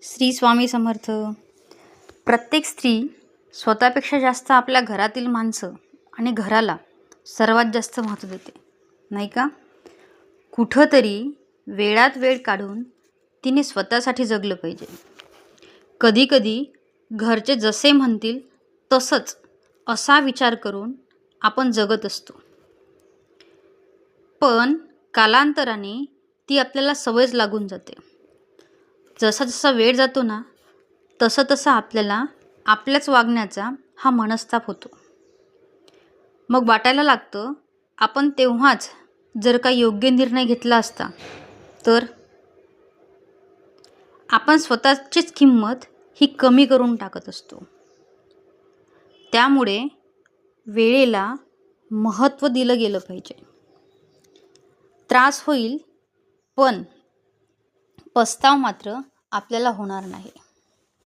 श्री स्वामी समर्थ. प्रत्येक स्त्री स्वतःपेक्षा जास्त आपल्या घरातील माणसं आणि घराला सर्वात जास्त महत्त्व देते, नाही का? कुठंतरी वेळात वेळ काढून तिने स्वतःसाठी जगलं पाहिजे. कधीकधी घरचे जसे म्हणतील तसंच असा विचार करून आपण जगत असतो, पण कालांतराने ती आपल्याला सवयच लागून जाते. जसा जसा वेळ जातो ना, तसं तसं आपल्याला आपल्याच वागण्याचा हा मनस्ताप होतो. मग वाटायला लागतं आपण तेव्हाच जर का योग्य निर्णय घेतला असता तर. आपण स्वतःचीच किंमत ही कमी करून टाकत असतो. त्यामुळे वेळेला महत्त्व दिलं गेलं पाहिजे. त्रास होईल पण पस्ताव मात्र आपल्याला होणार नाही.